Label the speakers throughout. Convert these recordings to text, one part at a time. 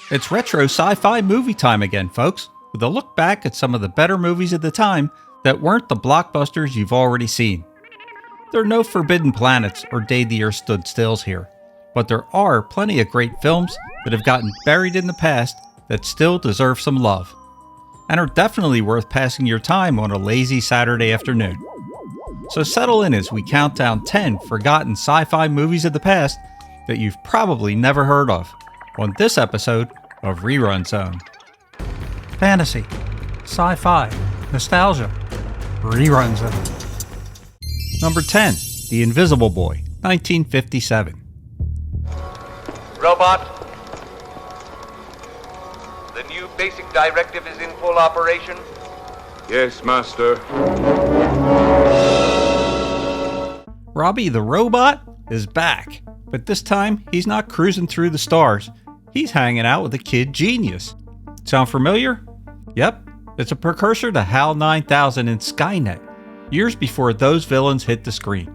Speaker 1: It's retro sci-fi movie time again, folks, with a look back at some of the better movies of the time that weren't the blockbusters you've already seen. There are no forbidden planets or Day the Earth Stood Stills here, but there are plenty of great films that have gotten buried in the past that still deserve some love, and are definitely worth passing your time on a lazy Saturday afternoon. So settle in as we count down 10 forgotten sci-fi movies of the past that you've probably never heard of on this episode of Rerun Zone. Fantasy, sci-fi, nostalgia, Rerun Zone. Number 10, The Invisible Boy, 1957.
Speaker 2: Robot, the new basic directive is in full operation.
Speaker 3: Yes, Master.
Speaker 1: Robbie the Robot is back, but this time he's not cruising through the stars. He's hanging out with a kid genius. Sound familiar? Yep, it's a precursor to HAL 9000 and Skynet, years before those villains hit the screen.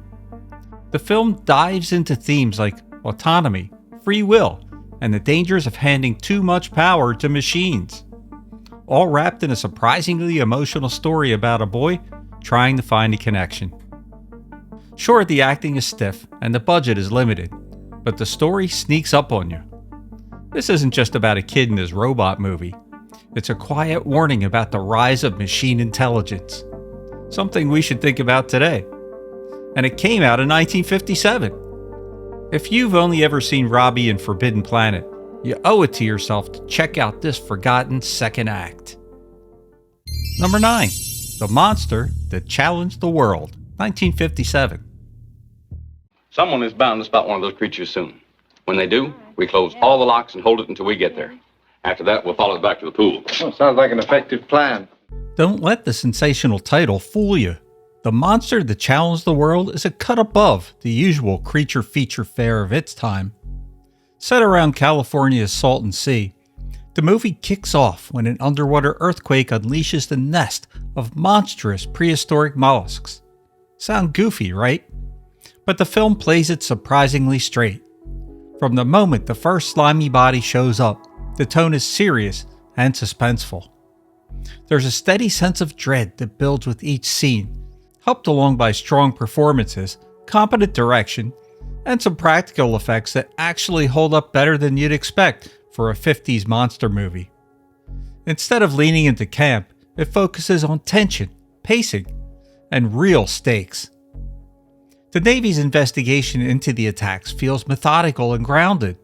Speaker 1: The film dives into themes like autonomy, free will, and the dangers of handing too much power to machines, all wrapped in a surprisingly emotional story about a boy trying to find a connection. Sure, the acting is stiff and the budget is limited, but the story sneaks up on you. This isn't just about a kid in his robot movie. It's a quiet warning about the rise of machine intelligence, something we should think about today. And it came out in 1957. If you've only ever seen Robbie in Forbidden Planet, you owe it to yourself to check out this forgotten second act. Number 9, The Monster That Challenged the World, 1957.
Speaker 4: Someone is bound to spot one of those creatures soon. When they do, we close all the locks and hold it until we get there. After that, we'll follow it back to the pool.
Speaker 3: Well, sounds like an effective plan.
Speaker 1: Don't let the sensational title fool you. The Monster That Challenged the World is a cut above the usual creature feature fare of its time. Set around California's Salton Sea, the movie kicks off when an underwater earthquake unleashes the nest of monstrous prehistoric mollusks. Sound goofy, right? But the film plays it surprisingly straight. From the moment the first slimy body shows up, the tone is serious and suspenseful. There's a steady sense of dread that builds with each scene, helped along by strong performances, competent direction, and some practical effects that actually hold up better than you'd expect for a 50s monster movie. Instead of leaning into camp, it focuses on tension, pacing, and real stakes. The Navy's investigation into the attacks feels methodical and grounded,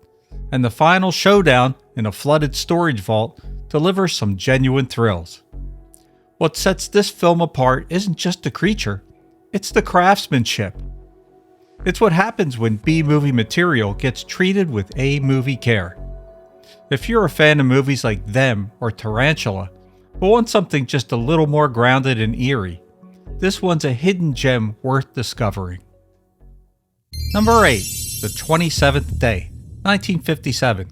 Speaker 1: and the final showdown in a flooded storage vault delivers some genuine thrills. What sets this film apart isn't just the creature, it's the craftsmanship. It's what happens when B-movie material gets treated with A-movie care. If you're a fan of movies like Them or Tarantula, but want something just a little more grounded and eerie, this one's a hidden gem worth discovering. Number 8, The 27th Day, 1957.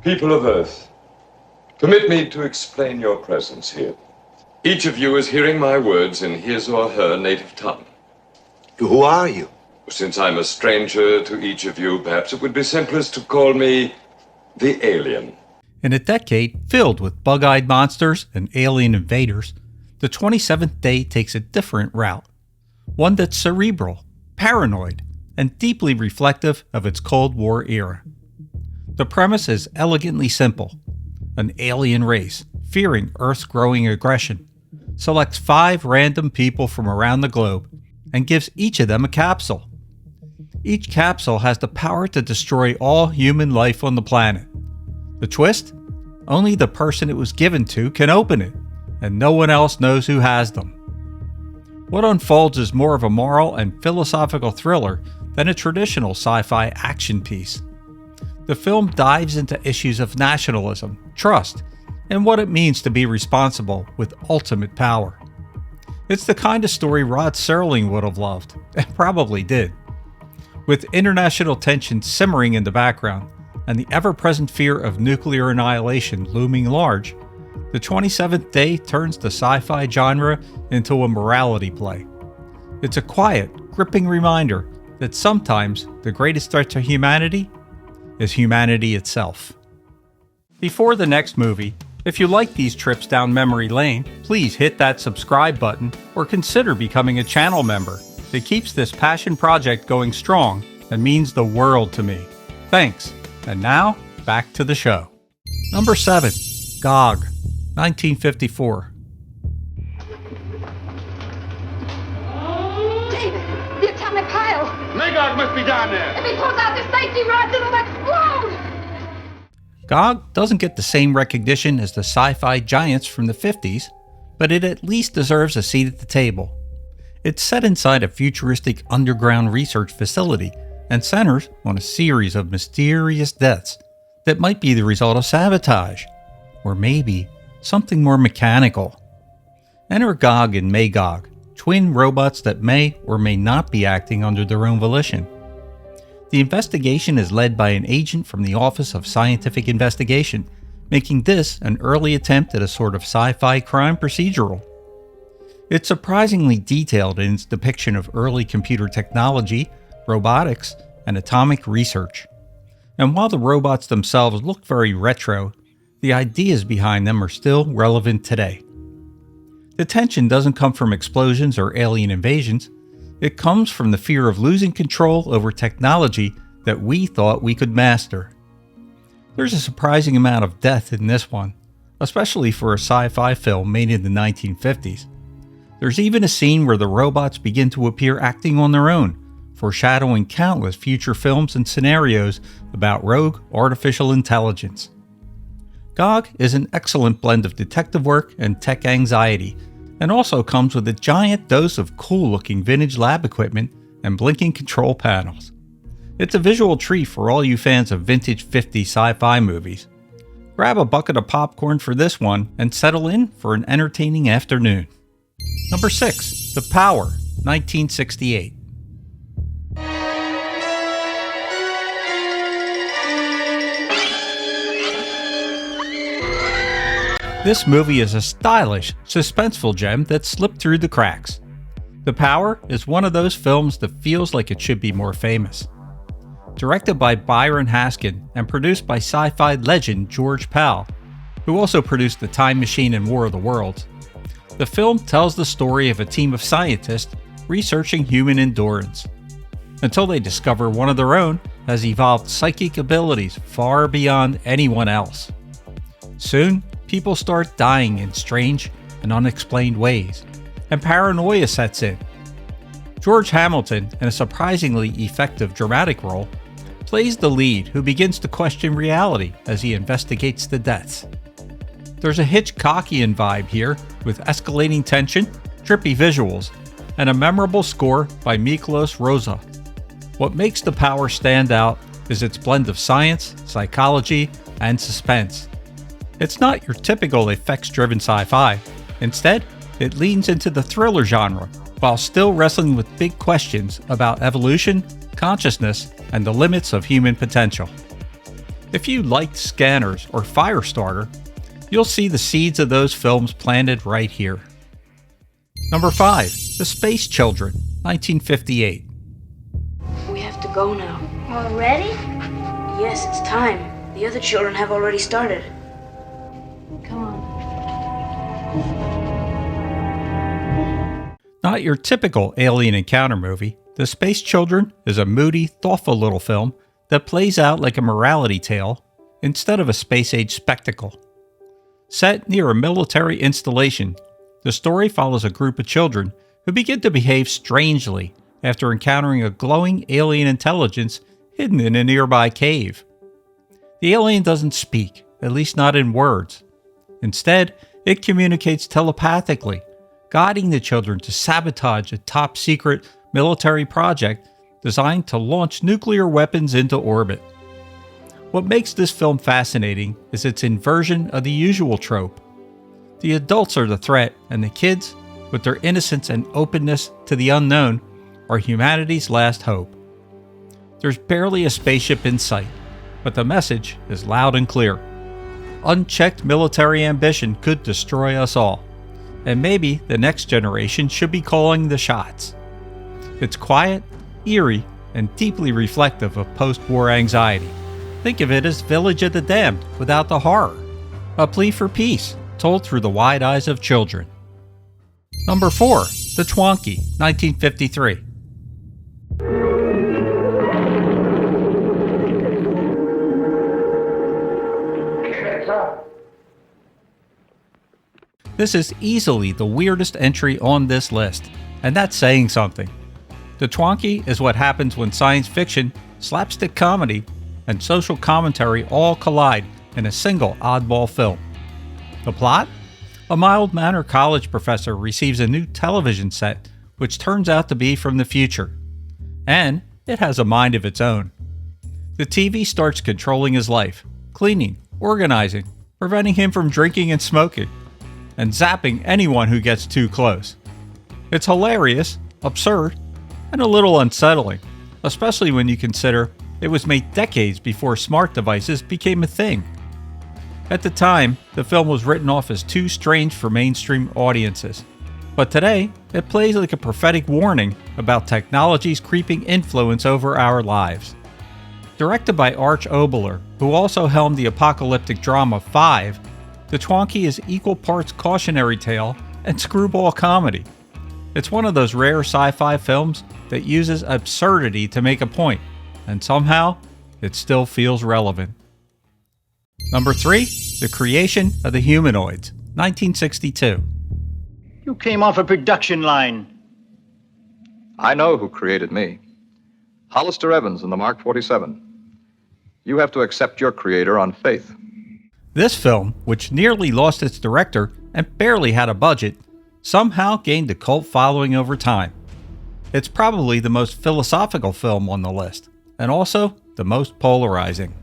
Speaker 5: People of Earth, permit me to explain your presence here. Each of you is hearing my words in his or her native tongue.
Speaker 6: Who are you?
Speaker 5: Since I'm a stranger to each of you, perhaps it would be simplest to call me the alien.
Speaker 1: In a decade filled with bug-eyed monsters and alien invaders, The 27th Day takes a different route. One that's cerebral, paranoid, and deeply reflective of its Cold War era. The premise is elegantly simple. An alien race, fearing Earth's growing aggression, selects 5 random people from around the globe and gives each of them a capsule. Each capsule has the power to destroy all human life on the planet. The twist? Only the person it was given to can open it, and no one else knows who has them. What unfolds is more of a moral and philosophical thriller than a traditional sci-fi action piece. The film dives into issues of nationalism, trust, and what it means to be responsible with ultimate power. It's the kind of story Rod Serling would have loved, and probably did. With international tension simmering in the background, and the ever-present fear of nuclear annihilation looming large, The 27th Day turns the sci-fi genre into a morality play. It's a quiet, gripping reminder that sometimes the greatest threat to humanity is humanity itself. Before the next movie, if you like these trips down memory lane, please hit that subscribe button or consider becoming a channel member. It keeps this passion project going strong and means the world to me. Thanks. And now, back to the show. Number 7. Gog, 1954.
Speaker 7: David, the atomic pile!
Speaker 3: Magog must be down there.
Speaker 7: If he pulls out the safety rods, it'll explode!
Speaker 1: Gog doesn't get the same recognition as the sci-fi giants from the 50s, but it at least deserves a seat at the table. It's set inside a futuristic underground research facility and centers on a series of mysterious deaths that might be the result of sabotage, or maybe something more mechanical. Enter Gog and Magog, twin robots that may or may not be acting under their own volition. The investigation is led by an agent from the Office of Scientific Investigation, making this an early attempt at a sort of sci-fi crime procedural. It's surprisingly detailed in its depiction of early computer technology, robotics, and atomic research. And while the robots themselves look very retro, the ideas behind them are still relevant today. The tension doesn't come from explosions or alien invasions. It comes from the fear of losing control over technology that we thought we could master. There's a surprising amount of death in this one, especially for a sci-fi film made in the 1950s. There's even a scene where the robots begin to appear acting on their own, foreshadowing countless future films and scenarios about rogue artificial intelligence. Gog is an excellent blend of detective work and tech anxiety, and also comes with a giant dose of cool-looking vintage lab equipment and blinking control panels. It's a visual treat for all you fans of vintage 50s sci-fi movies. Grab a bucket of popcorn for this one and settle in for an entertaining afternoon. Number 6. The Power, 1968. This movie is a stylish, suspenseful gem that slipped through the cracks. The Power is one of those films that feels like it should be more famous. Directed by Byron Haskin and produced by sci-fi legend George Pal, who also produced The Time Machine and War of the Worlds, the film tells the story of a team of scientists researching human endurance, until they discover one of their own has evolved psychic abilities far beyond anyone else. Soon, people start dying in strange and unexplained ways, and paranoia sets in. George Hamilton, in a surprisingly effective dramatic role, plays the lead who begins to question reality as he investigates the deaths. There's a Hitchcockian vibe here with escalating tension, trippy visuals, and a memorable score by Miklos Rosa. What makes The Power stand out is its blend of science, psychology, and suspense. It's not your typical effects-driven sci-fi. Instead, it leans into the thriller genre, while still wrestling with big questions about evolution, consciousness, and the limits of human potential. If you liked Scanners or Firestarter, you'll see the seeds of those films planted right here. Number 5. The Space Children, 1958.
Speaker 8: We have to go now.
Speaker 7: Already?
Speaker 8: Yes, it's time. The other children have already started.
Speaker 7: Come on.
Speaker 1: Not your typical alien encounter movie, The Space Children is a moody, thoughtful little film that plays out like a morality tale instead of a space-age spectacle. Set near a military installation, the story follows a group of children who begin to behave strangely after encountering a glowing alien intelligence hidden in a nearby cave. The alien doesn't speak, at least not in words. Instead, it communicates telepathically, guiding the children to sabotage a top-secret military project designed to launch nuclear weapons into orbit. What makes this film fascinating is its inversion of the usual trope. The adults are the threat, and the kids, with their innocence and openness to the unknown, are humanity's last hope. There's barely a spaceship in sight, but the message is loud and clear. Unchecked military ambition could destroy us all, and maybe the next generation should be calling the shots. It's quiet, eerie, and deeply reflective of post-war anxiety, Think of it as Village of the Damned without the horror. A plea for peace, told through the wide eyes of children. Number 4. The Twanky, 1953. This is easily the weirdest entry on this list, and that's saying something. The Twanky is what happens when science fiction, slapstick comedy, and social commentary all collide in a single oddball film. The plot? A mild-mannered college professor receives a new television set which turns out to be from the future. And it has a mind of its own. The TV starts controlling his life, cleaning, organizing, preventing him from drinking and smoking, and zapping anyone who gets too close. It's hilarious, absurd, and a little unsettling, especially when you consider it was made decades before smart devices became a thing. At the time, the film was written off as too strange for mainstream audiences, but today, it plays like a prophetic warning about technology's creeping influence over our lives. Directed by Arch Oboler, who also helmed the apocalyptic drama 5, The Twanky is equal parts cautionary tale and screwball comedy. It's one of those rare sci-fi films that uses absurdity to make a point, and somehow, it still feels relevant. Number 3. The Creation of the Humanoids, 1962.
Speaker 9: You came off a production line.
Speaker 10: I know who created me. Hollister Evans in the Mark 47. You have to accept your creator on faith.
Speaker 1: This film, which nearly lost its director and barely had a budget, somehow gained a cult following over time. It's probably the most philosophical film on the list, and also the most polarizing.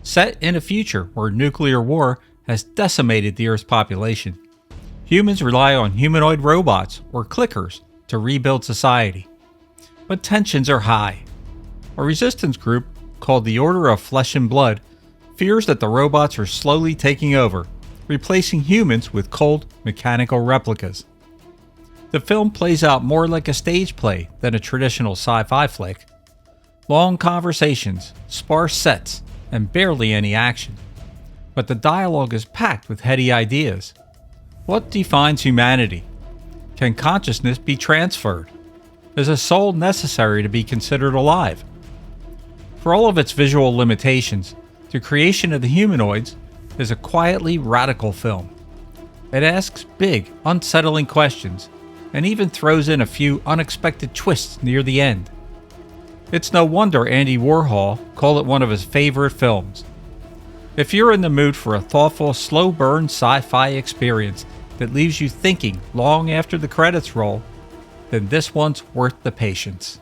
Speaker 1: Set in a future where nuclear war has decimated the Earth's population, humans rely on humanoid robots, or clickers, to rebuild society. But tensions are high. A resistance group, called the Order of Flesh and Blood, fears that the robots are slowly taking over, replacing humans with cold, mechanical replicas. The film plays out more like a stage play than a traditional sci-fi flick. Long conversations, sparse sets, and barely any action. But the dialogue is packed with heady ideas. What defines humanity? Can consciousness be transferred? Is a soul necessary to be considered alive? For all of its visual limitations, The Creation of the Humanoids is a quietly radical film. It asks big, unsettling questions, and even throws in a few unexpected twists near the end. It's no wonder Andy Warhol called it one of his favorite films. If you're in the mood for a thoughtful, slow-burn sci-fi experience that leaves you thinking long after the credits roll, then this one's worth the patience.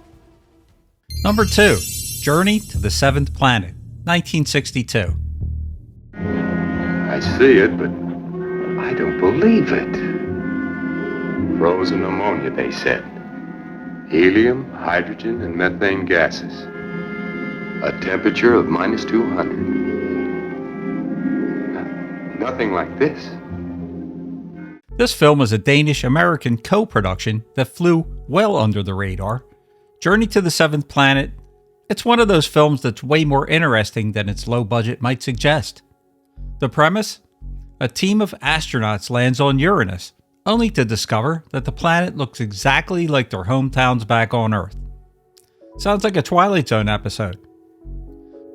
Speaker 1: Number 2. Journey to the Seventh Planet, 1962.
Speaker 11: I see it, but I don't believe it. Frozen ammonia, they said. Helium, hydrogen, and methane gases. A temperature of minus 200. Nothing like this.
Speaker 1: This film is a Danish-American co-production that flew well under the radar. Journey to the Seventh Planet, it's one of those films that's way more interesting than its low budget might suggest. The premise? A team of astronauts lands on Uranus, only to discover that the planet looks exactly like their hometowns back on Earth. Sounds like a Twilight Zone episode.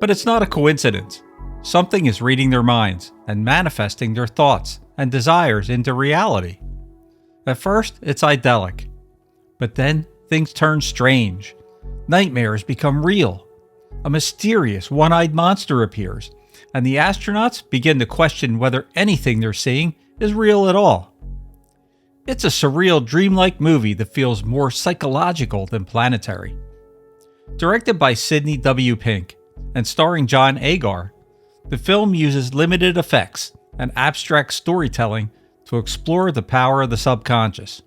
Speaker 1: But it's not a coincidence. Something is reading their minds and manifesting their thoughts and desires into reality. At first, it's idyllic. But then, things turn strange. Nightmares become real. A mysterious, one-eyed monster appears, and the astronauts begin to question whether anything they're seeing is real at all. It's a surreal, dreamlike movie that feels more psychological than planetary. Directed by Sidney W. Pink and starring John Agar, the film uses limited effects and abstract storytelling to explore the power of the subconscious.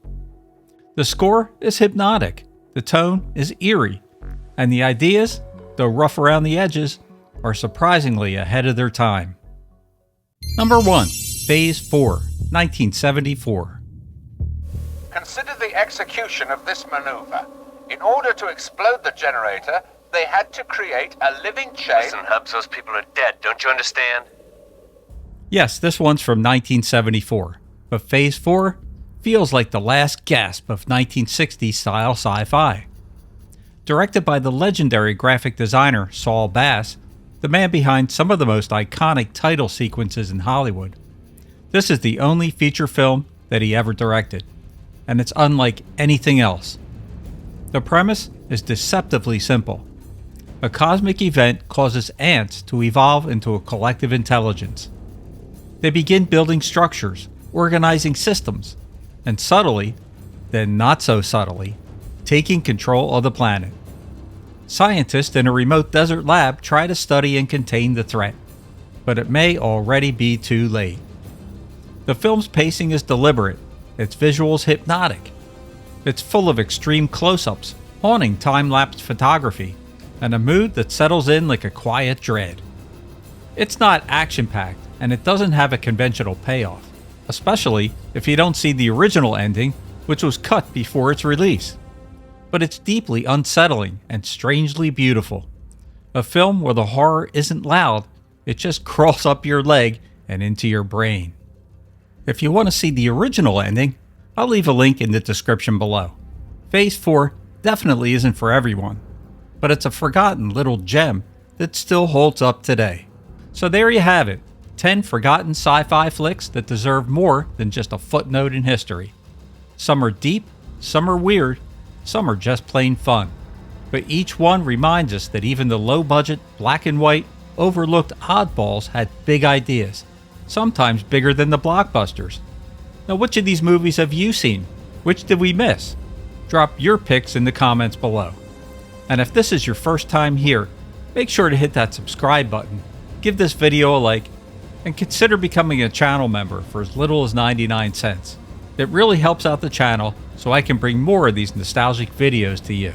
Speaker 1: The score is hypnotic, the tone is eerie, and the ideas, though rough around the edges, are surprisingly ahead of their time. Number 1. Phase 4, 1974.
Speaker 2: Consider the execution of this maneuver. In order to explode the generator,
Speaker 12: they had to create a living chain.
Speaker 13: Listen, Hubs, those people are dead. Don't you understand?
Speaker 1: Yes, this one's from 1974, but Phase 4 feels like the last gasp of 1960s style sci-fi. Directed by the legendary graphic designer Saul Bass, the man behind some of the most iconic title sequences in Hollywood. This is the only feature film that he ever directed, and it's unlike anything else. The premise is deceptively simple. A cosmic event causes ants to evolve into a collective intelligence. They begin building structures, organizing systems, and subtly, then not so subtly, taking control of the planet. Scientists in a remote desert lab try to study and contain the threat, but it may already be too late. The film's pacing is deliberate, its visuals hypnotic. It's full of extreme close-ups, haunting time-lapse photography, and a mood that settles in like a quiet dread. It's not action-packed, and it doesn't have a conventional payoff, especially if you don't see the original ending, which was cut before its release. But it's deeply unsettling and strangely beautiful. A film where the horror isn't loud, it just crawls up your leg and into your brain. If you want to see the original ending, I'll leave a link in the description below. Phase 4 definitely isn't for everyone, but it's a forgotten little gem that still holds up today. So there you have it, 10 forgotten sci-fi flicks that deserve more than just a footnote in history. Some are deep, some are weird, some are just plain fun. But each one reminds us that even the low-budget, black and white, overlooked oddballs had big ideas, sometimes bigger than the blockbusters. Now, which of these movies have you seen? Which did we miss? Drop your picks in the comments below. And if this is your first time here, make sure to hit that subscribe button, give this video a like, and consider becoming a channel member for as little as 99 cents. It really helps out the channel so I can bring more of these nostalgic videos to you.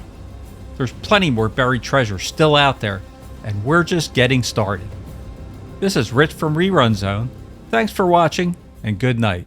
Speaker 1: There's plenty more buried treasure still out there, and we're just getting started. This is Rich from Rerun Zone. Thanks for watching, and good night.